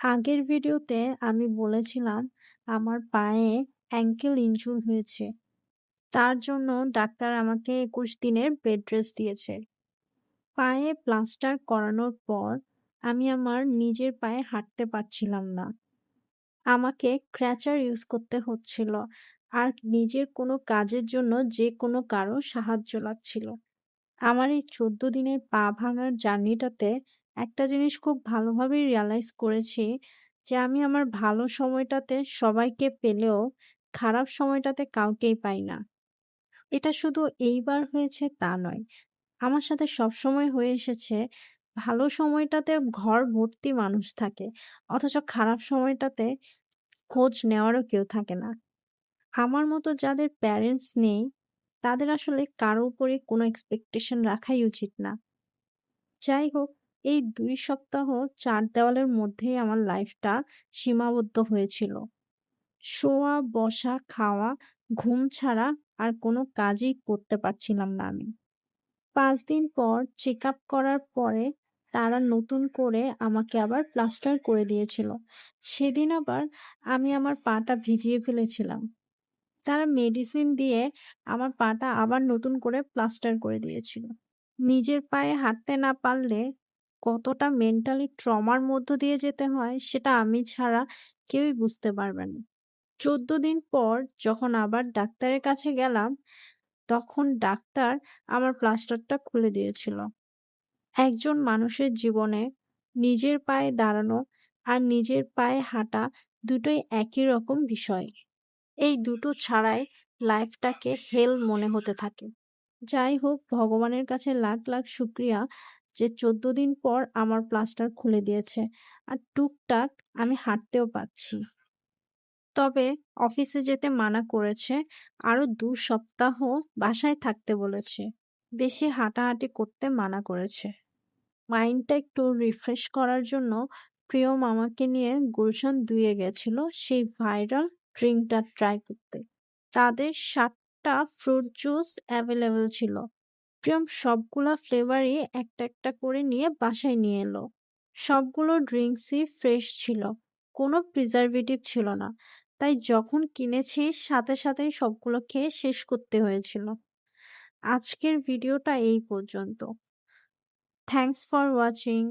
আগের ভিডিওতে আমি বলেছিলাম আমার পায়ে অ্যাঙ্কেল ইনজুর হয়েছে। তার জন্য ডাক্তার আমাকে ২১ দিনের বেড রেস্ট দিয়েছে। পায়ে প্লাস্টার করানোর পর আমি আমার নিজের পায়ে হাঁটতে পারছিলাম না। আমাকে ক্র্যাচার ইউজ করতে হচ্ছিল। আর নিজের কোনো কাজের জন্য যেকোনো কারো সাহায্য লাগছিল। আমার এই ১৪ দিনের পা ভাঙার জার্নিটাতে একটা জিনিস খুব ভালোভাবেই রিয়ালাইজ করেছি যে আমি আমার ভালো সময়টাতে সবাইকে পেলেও খারাপ সময়টাতে কাউকেই পাই না। এটা শুধু এইবার হয়েছে তা নয়। আমার সাথে সবসময় হয়ে এসেছে ভালো সময়টাতে ঘর ভর্তি মানুষ থাকে। অথচ খারাপ সময়টাতে খোঁজ নেওয়ারও কেউ থাকে না। আমার মতো যাদের প্যারেন্টস নেই তাদের আসলে কারো উপরে কোনো এক্সপেকটেশন রাখাই উচিত না। যাই হোক, এই ২ সপ্তাহ ৪ দেওয়ালের মধ্যেই আমার লাইফটা সীমাবদ্ধ হয়েছিল। শোয়া, বসা, খাওয়া, ঘুম ছাড়া আর কোনো কাজই করতে পারছিলাম না আমি। ৫ দিন পর চেকআপ করার পরে তারা নতুন করে আমাকে আবার প্লাস্টার করে দিয়েছিল। সেদিন আবার আমি আমার পাটা ভিজিয়ে ফেলেছিলাম। তারা মেডিসিন দিয়ে আমার পাটা আবার নতুন করে প্লাস্টার করে দিয়েছিল। নিজের পায়ে হাঁটতে না পারলে কতটা মেন্টালি ট্রমার মধ্য দিয়ে যেতে হয় সেটা আমি ছাড়া কেউই বুঝতে পারবে না। ১৪ দিন পর যখন আবার ডাক্তারের কাছে গেলাম, তখন ডাক্তার আমার প্লাস্টারটা খুলে দিয়েছিল। একজন মানুষের জীবনে নিজের পায়ে দাঁড়ানো আর নিজের পায়ে হাঁটা দুটোই একই রকম বিষয়। এই দুটো ছাড়াই লাইফটাকে হেল মনে হতে থাকে। যাই হোক, ভগবানের কাছে লাখ লাখ শুকরিয়া যে ১৪ দিন পর আমার প্লাস্টার খুলে দিয়েছে। আর টুকটাক আমি হাঁটতেও পারছি। তবে অফিসে যেতে মানা করেছে। আরো ২ সপ্তাহ বাসায় থাকতে বলেছে। বেশি হাঁটাহাঁটি করতে মানা করেছে। মাইন্ডটা একটু রিফ্রেশ করার জন্য প্রিয় মামাকে নিয়ে গুলশান ২ এ গেছিল সেই ভাইরাল ড্রিংকটা ট্রাই করতে। তাদের ৭ টা ফ্রুট জুস এভেইলেবল ছিল। প্রিয়ম সবগুলা ফ্লেভারই একটা একটা করে নিয়ে বাসায় নিয়ে এলো। সবগুলো ড্রিঙ্কসই ফ্রেশ ছিল। কোনো প্রিজারভেটিভ ছিল না। তাই যখন কিনেছি সাথে সাথেই সবগুলো খেয়ে শেষ করতে হয়েছিল। আজকের ভিডিওটা এই পর্যন্ত। Thanks for watching.